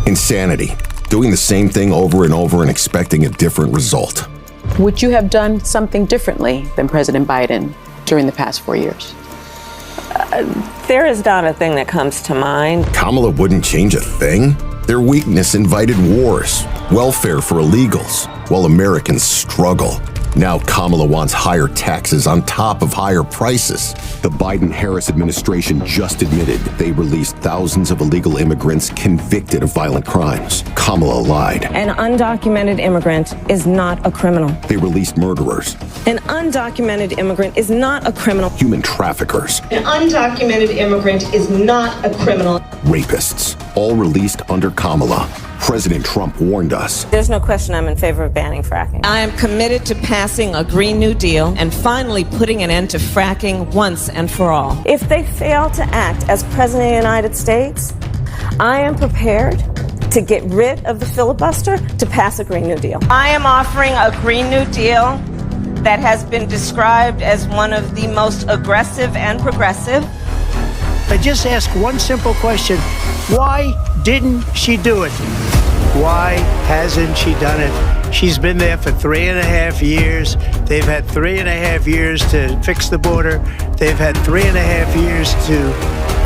Insanity. Doing the same thing over and over and expecting a different result. Would you have done something differently than President Biden during the past 4 years? There is not a thing that comes to mind. Kamala wouldn't change a thing? Their weakness invited wars, welfare for illegals, while Americans struggle. Now Kamala wants higher taxes on top of higher prices. The Biden-Harris administration just admitted they released thousands of illegal immigrants convicted of violent crimes. Kamala lied. An undocumented immigrant is not a criminal. They released murderers. An undocumented immigrant is not a criminal. Human traffickers. An undocumented immigrant is not a criminal. Rapists, all released under Kamala. President Trump warned us. There's no question I'm in favor of banning fracking. I am committed to passing a Green New Deal and finally putting an end to fracking once and for all. If they fail to act as President of the United States, I am prepared to get rid of the filibuster to pass a Green New Deal. I am offering a Green New Deal that has been described as one of the most aggressive and progressive. I just ask one simple question. Why didn't she do it? Why hasn't she done it? She's been there for 3.5 years. They've had 3.5 years to fix the border. They've had 3.5 years to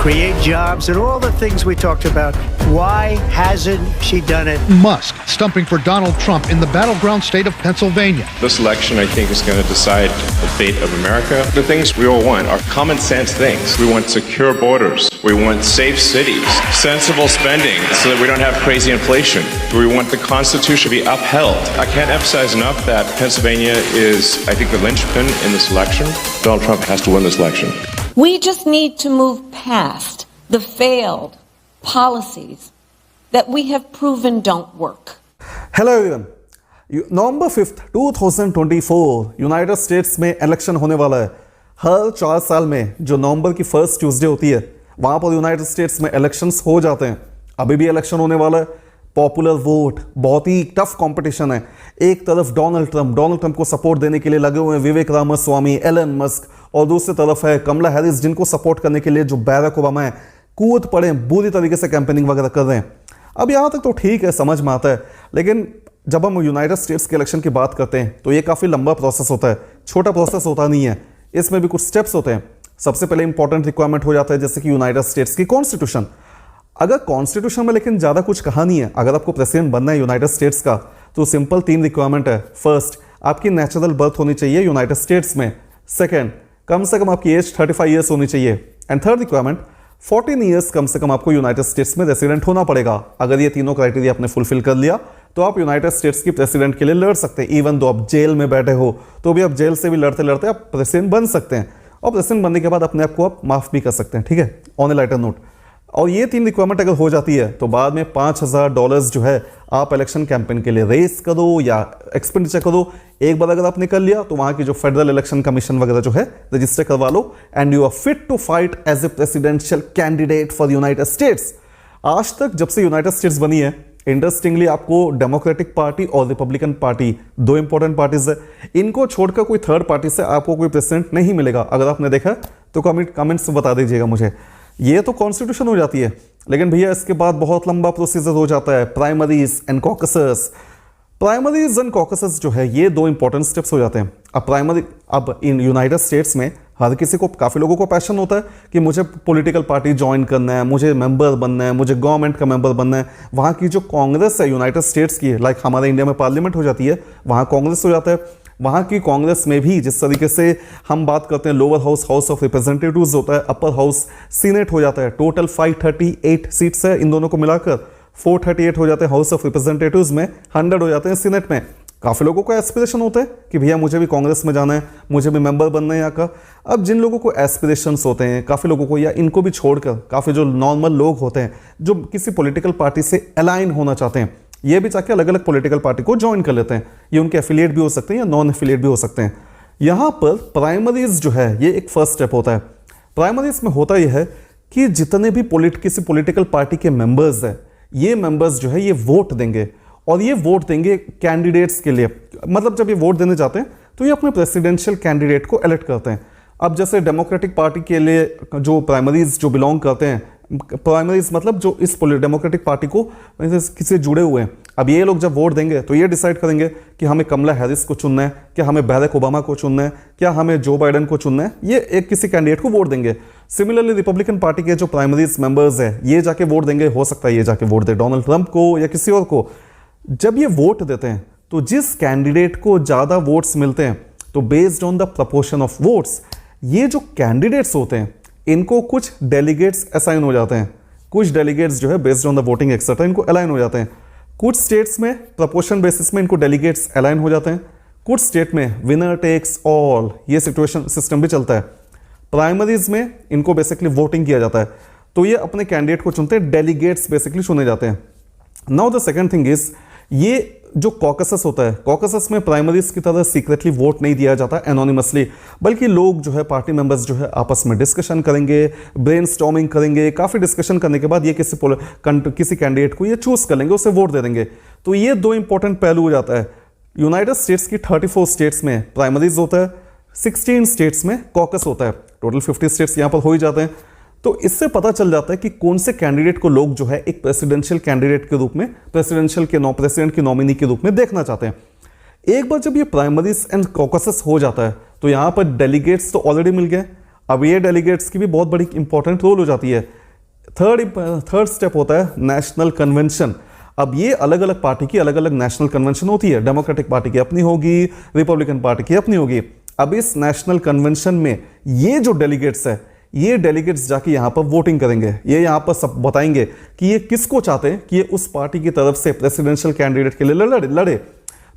create jobs and all the things we talked about. Why hasn't she done it? Musk stumping for Donald Trump in the battleground state of Pennsylvania. This election, I think, is going to decide the fate of America. The things we all want are common sense things. We want secure borders. We want safe cities, sensible spending so that we don't have crazy inflation. We want the Constitution to be upheld. I can't emphasize enough that Pennsylvania is, I think, the linchpin in this election. Donald Trump has to win this election. We just need to move past the failed policies that we have proven don't work. Hello everyone. November 5th, 2024 United states में election होने वाला है। हर 4 साल में जो नवंबर की first Tuesday होती है वहां पर यूनाइटेड स्टेट्स में इलेक्शंस हो जाते हैं। अभी भी इलेक्शन होने वाला है। पॉपुलर वोट, बहुत ही टफ कंपटीशन है। एक तरफ डोनाल्ड ट्रंप को सपोर्ट देने के लिए लगे हुए हैं विवेक रामास्वामी, एलन मस्क, और दूसरी तरफ है कमला हैरिस जिनको सपोर्ट करने के लिए जो बैरक ओबामा है कूद पड़े, बुरी तरीके से कैंपेनिंग वगैरह कर रहे हैं। अब यहाँ तक तो ठीक है, समझ में आता है, लेकिन जब हम यूनाइटेड स्टेट्स के इलेक्शन की बात करते हैं तो ये काफ़ी लंबा प्रोसेस होता है, छोटा प्रोसेस होता नहीं है। इसमें भी कुछ स्टेप्स होते हैं। सबसे पहले इंपॉर्टेंट रिक्वायरमेंट हो जाता है जैसे कि यूनाइटेड स्टेट्स की कॉन्स्टिट्यूशन। अगर कॉन्स्टिट्यूशन में लेकिन ज़्यादा कुछ कहा नहीं है, अगर आपको प्रेसिडेंट बनना है यूनाइटेड स्टेट्स का तो सिंपल 3 रिक्वायरमेंट है। फर्स्ट, आपकी नेचुरल बर्थ होनी चाहिए यूनाइटेड स्टेट्स में। सेकेंड, कम से कम आपकी एज 35 ईयर्स होनी चाहिए। एंड थर्ड रिक्वायरमेंट, 14 ईयर्स कम से कम आपको यूनाइटेड स्टेट्स में रेसिडेंट होना पड़ेगा। अगर ये तीनों क्राइटेरिया आपने फुलफिल कर लिया तो आप यूनाइटेड स्टेट्स की प्रेसिडेंट के लिए लड़ सकते हैं। इवन दो आप जेल में बैठे हो तो भी आप जेल से भी लड़ते लड़ते आप प्रेसिडेंट बन सकते हैं, और प्रेसिडेंट बनने के बाद अपने आप को आप माफ भी कर सकते हैं। ठीक है, ऑन ए लाइटर नोट। और ये 3 रिक्वायरमेंट अगर हो जाती है तो बाद में $5,000 जो है आप इलेक्शन कैंपेन के लिए रेस करो या एक्सपेंडिचर करो। एक बार अगर आपने कर लिया तो वहां की जो फेडरल इलेक्शन कमीशन वगैरह जो है रजिस्टर करवा लो and you are fit to fight as a presidential candidate for United States. आज तक जब से यूनाइटेड स्टेट्स बनी है, इंटरेस्टिंगली आपको डेमोक्रेटिक पार्टी और रिपब्लिकन पार्टी, 2 इंपॉर्टेंट पार्टीज है, इनको छोड़कर कोई थर्ड पार्टी से आपको कोई प्रेसिडेंट नहीं मिलेगा। अगर आपने देखा तो कमेंट्स बता दीजिएगा मुझे। ये तो कॉन्स्टिट्यूशन हो जाती है, लेकिन भैया इसके बाद बहुत लंबा प्रोसीजर हो जाता है। प्राइमरीज एंड कॉकसेस जो है ये 2 इंपॉर्टेंट स्टेप्स हो जाते हैं। अब इन यूनाइटेड स्टेट्स में हर किसी को, काफ़ी लोगों को पैशन होता है कि मुझे पॉलिटिकल पार्टी ज्वाइन करना है, मुझे मेंबर बनना है, मुझे गवर्नमेंट का मेंबर बनना है। वहाँ की जो कांग्रेस है यूनाइटेड स्टेट्स की, लाइक हमारे इंडिया में पार्लियामेंट हो जाती है, वहाँ कांग्रेस हो जाता है। वहाँ की कांग्रेस में भी जिस तरीके से हम बात करते हैं lower house, house of representatives होता है, अपर हाउस सीनेट हो जाता है। टोटल 538 सीट्स है, इन दोनों को मिलाकर 438 हो जाते हैं हाउस ऑफ रिप्रेजेंटेटिव्स में, 100 हो जाते हैं सीनेट में। काफ़ी लोगों को एस्पिरेशन होता है कि भैया मुझे भी कांग्रेस में जाना है, मुझे भी मेंबर बनना है यहाँ का। अब जिन लोगों को एस्पिरेशंस होते हैं, काफ़ी लोगों को, या इनको भी छोड़कर काफ़ी जो नॉर्मल लोग होते हैं जो किसी पॉलिटिकल पार्टी से अलाइन होना चाहते हैं, ये भी चाहे अलग अलग पॉलिटिकल पार्टी को ज्वाइन कर लेते हैं। ये उनके एफिलिएट भी हो सकते हैं या नॉन एफिलिएट भी हो सकते हैं। यहाँ पर प्राइमरीज जो है ये एक फर्स्ट स्टेप होता है। प्राइमरीज में होता यह है कि जितने भी किसी पॉलिटिकल पार्टी के मेंबर्स हैं, ये मेंबर्स जो है ये वोट देंगे, और ये वोट देंगे कैंडिडेट्स के लिए। मतलब जब ये वोट देने जाते हैं तो ये अपने प्रेसिडेंशियल कैंडिडेट को इलेक्ट करते हैं। अब जैसे डेमोक्रेटिक पार्टी के लिए जो प्राइमरीज जो बिलोंग करते हैं, प्राइमरीज मतलब जो इस डेमोक्रेटिक पार्टी को किसी जुड़े हुए हैं। अब ये लोग जब वोट देंगे तो ये डिसाइड करेंगे कि हमें कमला हैरिस को चुनना है, क्या हमें बैरक ओबामा को चुनना है, क्या हमें जो बाइडेन को चुनना है। ये एक किसी कैंडिडेट को वोट देंगे। सिमिलरली रिपब्लिकन पार्टी के जो प्राइमरीज मेंबर्स हैं ये जाके वोट देंगे। हो सकता है ये जाके वोट दे डोनाल्ड ट्रंप को या किसी और को। जब ये वोट देते हैं तो जिस कैंडिडेट को ज़्यादा वोट्स मिलते हैं तो based on the proportion of votes ये जो कैंडिडेट्स होते हैं इनको कुछ डेलीगेट्स असाइन हो जाते हैं। कुछ डेलीगेट्स जो है based on the voting etcetera इनको अलाइन हो जाते हैं। कुछ स्टेट्स में प्रपोर्शन बेसिस में इनको डेलीगेट्स अलाइन हो जाते हैं। कुछ स्टेट में विनर टेक्स ऑल ये सिचुएशन सिस्टम भी चलता है। प्राइमरीज में इनको बेसिकली वोटिंग किया जाता है तो ये अपने कैंडिडेट को चुनते हैं, डेलीगेट्स बेसिकली चुने जाते हैं। Now the second thing is ये जो कॉकसस होता है, कॉकसस में प्राइमरीज की तरह सीक्रेटली वोट नहीं दिया जाता एनोनिमसली, बल्कि लोग जो है पार्टी मेंबर्स जो है आपस में डिस्कशन करेंगे, ब्रेनस्टॉर्मिंग करेंगे। काफ़ी डिस्कशन करने के बाद ये किसी कैंडिडेट को ये चूज कर लेंगे, उसे वोट दे देंगे। तो ये दो इंपॉर्टेंट पहलू हो जाता है। यूनाइटेड स्टेट्स की 34 स्टेट्स में प्राइमरीज होता है, 16 स्टेट्स में कॉकस होता है। टोटल 50 स्टेट्स यहाँ पर हो ही जाते हैं। तो इससे पता चल जाता है कि कौन से कैंडिडेट को लोग जो है एक प्रेसिडेंशियल कैंडिडेट के रूप में, प्रेसिडेंशियल के प्रेसिडेंट की नॉमिनी के रूप में देखना चाहते हैं। एक बार जब ये प्राइमरीज एंड कॉकसेस हो जाता है तो यहाँ पर डेलीगेट्स तो ऑलरेडी मिल गए। अब ये डेलीगेट्स की भी बहुत बड़ी इंपॉर्टेंट रोल हो जाती है। थर्ड स्टेप होता है नेशनल कन्वेंशन। अब ये अलग अलग पार्टी की अलग अलग नेशनल कन्वेंशन होती है। डेमोक्रेटिक पार्टी की अपनी होगी, रिपब्लिकन पार्टी की अपनी होगी। अब इस नेशनल कन्वेंशन में ये जो डेलीगेट्स है ये डेलीगेट्स जाके यहाँ पर वोटिंग करेंगे। ये यहाँ पर सब बताएंगे कि ये किसको चाहते हैं कि ये उस पार्टी की तरफ से प्रेसिडेंशियल कैंडिडेट के लिए लड़े।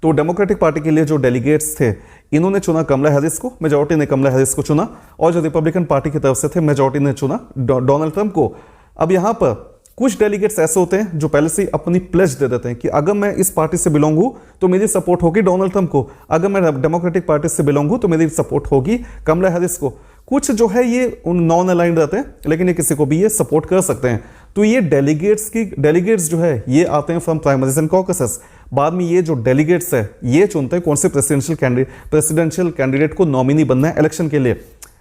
तो डेमोक्रेटिक पार्टी के लिए जो डेलीगेट्स थे इन्होंने चुना कमला हैरिस को, मेजॉरिटी ने कमला हैरिस को चुना, और जो रिपब्लिकन पार्टी की तरफ से थे मेजॉरिटी ने चुना डोनाल्ड ट्रंप को। अब यहाँ पर कुछ डेलीगेट्स ऐसे होते हैं जो पहले से अपनी प्लेज दे देते हैं कि अगर मैं इस पार्टी से बिलोंग हूं तो मेरी सपोर्ट होगी डोनाल्ड ट्रंप को, अगर मैं डेमोक्रेटिक पार्टी से बिलोंग हूं तो मेरी सपोर्ट होगी कमला हैरिस को। कुछ जो है ये उन नॉन अलाइंड रहते हैं लेकिन ये किसी को भी ये सपोर्ट कर सकते हैं। तो ये डेलीगेट्स जो है ये आते हैं फ्रॉम प्राइमरीज एंड कॉकसेस। बाद में ये जो डेलीगेट्स है ये चुनते हैं कौन से प्रेसिडेंशियल कैंडिडेट को नॉमिनी बनना है इलेक्शन के लिए।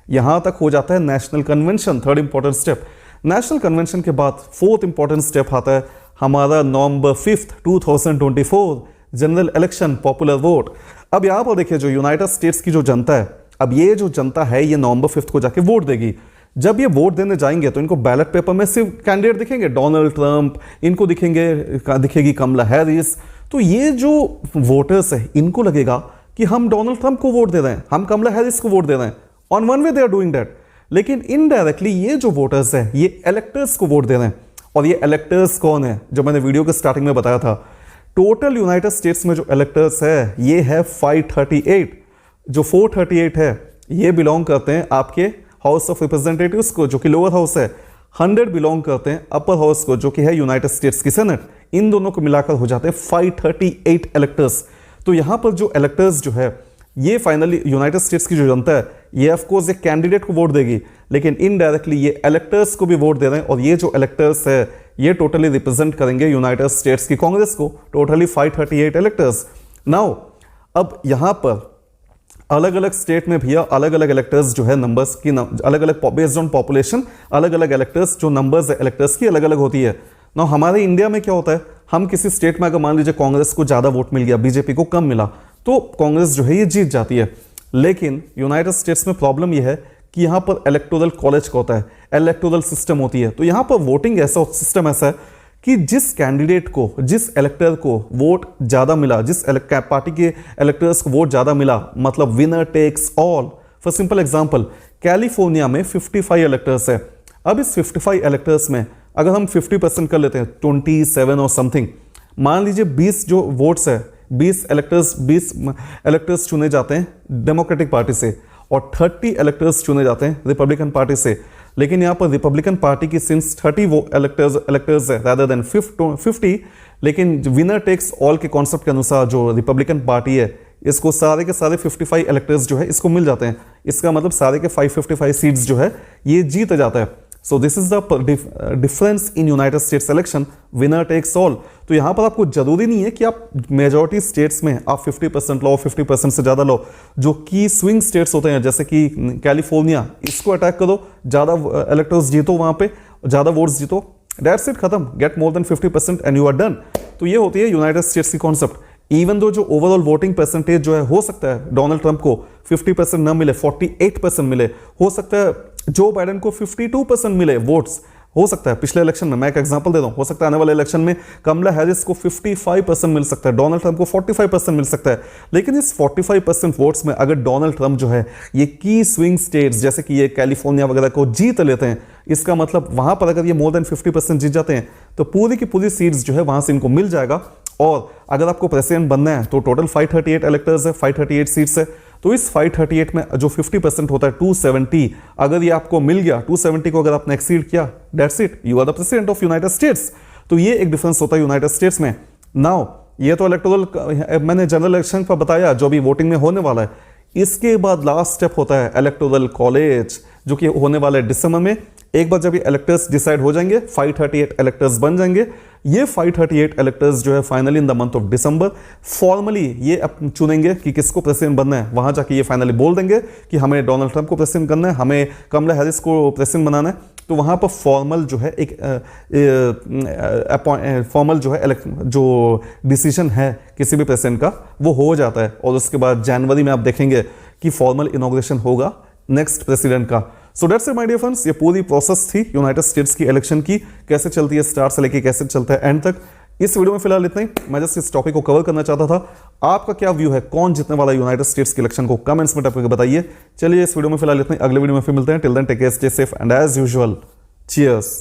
यहां तक हो जाता है national convention, third important step. National convention के बाद फोर्थ इंपॉर्टेंट स्टेप आता है हमारा नवंबर 5, 2024 जनरल इलेक्शन, पॉपुलर वोट। अब यहां पर देखिए जो यूनाइटेड स्टेट्स की जो जनता है, अब ये जो जनता है ये नवंबर 5 को जाके वोट देगी। जब ये वोट देने जाएंगे तो इनको बैलेट पेपर में सिर्फ कैंडिडेट दिखेंगे, डोनाल्ड ट्रंप, इनको दिखेगी कमला हैरिस। तो ये जो वोटर्स है इनको लगेगा कि हम डोनाल्ड ट्रंप को वोट दे रहे हैं, हम कमला हैरिस को वोट दे रहे हैं। On one way they are doing that, लेकिन इनडायरेक्टली ये जो वोटर्स है ये इलेक्टर्स को वोट दे रहे हैं। और ये इलेक्टर्स कौन है, जो मैंने वीडियो के स्टार्टिंग में बताया था, टोटल यूनाइटेड स्टेट्स में जो इलेक्टर्स है ये है 538। जो 438 है ये बिलोंग करते हैं आपके हाउस ऑफ रिप्रेजेंटेटिव्स को, जो कि लोअर हाउस है। 100 बिलोंग करते हैं अपर हाउस को, जो कि है यूनाइटेड स्टेट्स की सेनेट। इन दोनों को मिलाकर हो जाते हैं 538 इलेक्टर्स। तो यहां पर जो इलेक्टर्स जो है ये फाइनली यूनाइटेड स्टेट्स की जो जनता है ये ऑफकोर्स एक कैंडिडेट को वोट देगी, लेकिन इनडायरेक्टली ये इलेक्टर्स को भी वोट दे रहे हैं। और ये जो इलेक्टर्स है ये टोटली रिप्रेजेंट करेंगे यूनाइटेड स्टेट्स की कांग्रेस को, टोटली 538 इलेक्टर्स। नाउ अब यहां पर अलग अलग स्टेट में भैया अलग अलग इलेक्टर्स जो है नंबर्स की अलग अलग बेस्ड ऑन पॉपुलेशन अलग अलग इलेक्टर्स जो नंबर्स है इलेक्टर्स की अलग अलग होती है। ना हमारे इंडिया में क्या होता है, हम किसी स्टेट में अगर मान लीजिए कांग्रेस को ज़्यादा वोट मिल गया, बीजेपी को कम मिला, तो कांग्रेस जो है ये जीत जाती है। लेकिन यूनाइटेड स्टेट्स में प्रॉब्लम यह है कि यहाँ पर इलेक्टोरल कॉलेज का होता है, इलेक्टोरल सिस्टम होती है। तो यहाँ पर वोटिंग ऐसा सिस्टम ऐसा है कि जिस कैंडिडेट को, जिस इलेक्टर को वोट ज़्यादा मिला, जिस पार्टी के इलेक्टर्स को वोट ज़्यादा मिला, मतलब winner takes all. For simple example, California में 55 इलेक्टर्स है। अब इस 55 इलेक्टर्स में अगर हम 50% कर लेते हैं, 27 और समथिंग, मान लीजिए 20 जो वोट्स है, 20 इलेक्टर्स चुने जाते हैं डेमोक्रेटिक पार्टी से और 30 इलेक्टर्स चुने जाते हैं रिपब्लिकन पार्टी से। लेकिन यहाँ पर रिपब्लिकन पार्टी की सिंस 30 वो इलेक्टर्स है रादर देन 50, लेकिन विनर टेक्स ऑल के कॉन्सेप्ट के अनुसार जो रिपब्लिकन पार्टी है इसको सारे के सारे 55 इलेक्टर्स जो है इसको मिल जाते हैं। इसका मतलब सारे के 555 सीट्स जो है ये जीत जाता है। So this is the difference in United States election, winner takes all. तो यहाँ पर आपको जरूरी नहीं है कि आप मेजॉरिटी स्टेट्स में आप 50% लो, 50% से ज़्यादा लो। जो की स्विंग स्टेट्स होते हैं जैसे कि कैलिफोर्निया, इसको अटैक करो, ज़्यादा इलेक्टर्स जीतो वहाँ पे, ज़्यादा वोट्स जीतो, दैट्स इट, खत्म, get more than 50% and you are done. तो ये होती है यूनाइटेड स्टेट्स की कॉन्सेप्ट। इवन दो जो ओवरऑल वोटिंग परसेंटेज जो है, हो सकता है डोनाल्ड ट्रंप को 50% न मिले, 48% मिले, हो सकता है जो बाइडेन को 52% मिले वोट्स, हो सकता है पिछले इलेक्शन में, मैं एक एग्जांपल दे दूं, हो सकता है आने वाले इलेक्शन में कमला हैरिस को 55% मिल सकता है, डोनाल्ड ट्रंप को 45% मिल सकता है। लेकिन इस 45% वोट्स में अगर डोनाल्ड ट्रंप जो है ये की स्विंग स्टेट्स जैसे कि ये कैलिफोर्निया वगैरह को जीत लेते हैं, इसका मतलब वहां पर अगर ये मोर देन 50% जीत जाते हैं तो पूरी की पूरी सीट्स जो है वहां से इनको मिल जाएगा। और अगर आपको प्रेसिडेंट बनना है तो टोटल 538 इलेक्टर्स है, 538 सीट्स है, तो इस 538 में जो 50% होता है 270, अगर ये आपको मिल गया, 270 को अगर आपने एक्सीड किया, that's it, you are the president of United States. तो ये एक डिफरेंस होता है यूनाइटेड स्टेट्स में। नाउ ये तो इलेक्टोरल मैंने जनरल इलेक्शन पर बताया जो भी वोटिंग में होने वाला है। इसके बाद लास्ट स्टेप होता है इलेक्टोरल कॉलेज, जो कि होने वाला है दिसंबर में। एक बार जब ये इलेक्टर्स डिसाइड हो जाएंगे, 538 इलेक्टर्स बन जाएंगे, ये 538 इलेक्टर्स जो है finally in the month of December formally ये चुनेंगे कि किसको प्रेसिडेंट बनना है। वहां जाके ये फाइनली बोल देंगे कि हमें डोनाल्ड ट्रंप को प्रेसिडेंट करना है, हमें कमला हैरिस को प्रेसिडेंट बनाना है। तो वहां पर फॉर्मल जो है एक फॉर्मल जो है जो डिसीजन है किसी भी प्रेसिडेंट का वो हो जाता है। और उसके बाद जनवरी में आप देखेंगे कि फॉर्मल इनॉग्रेशन होगा नेक्स्ट प्रेसिडेंट का। So that's it my dear friends, ये पूरी प्रोसेस थी यूनाइटेड स्टेट्स की इलेक्शन की, कैसे चलती है स्टार्ट से लेके कैसे चलता है एंड तक। इस वीडियो में फिलहाल इतना ही, मैं जस्ट इस टॉपिक को कवर करना चाहता था। आपका क्या व्यू है, कौन जीतने वाला यूनाइटेड स्टेट्स की इलेक्शन को कमेंट्स में टाइप करके बताइए। चलिए इस वीडियो में फिलहाल इतना ही, अगले वीडियो में फिर मिलते हैं। Till then take care, stay safe and as usual cheers.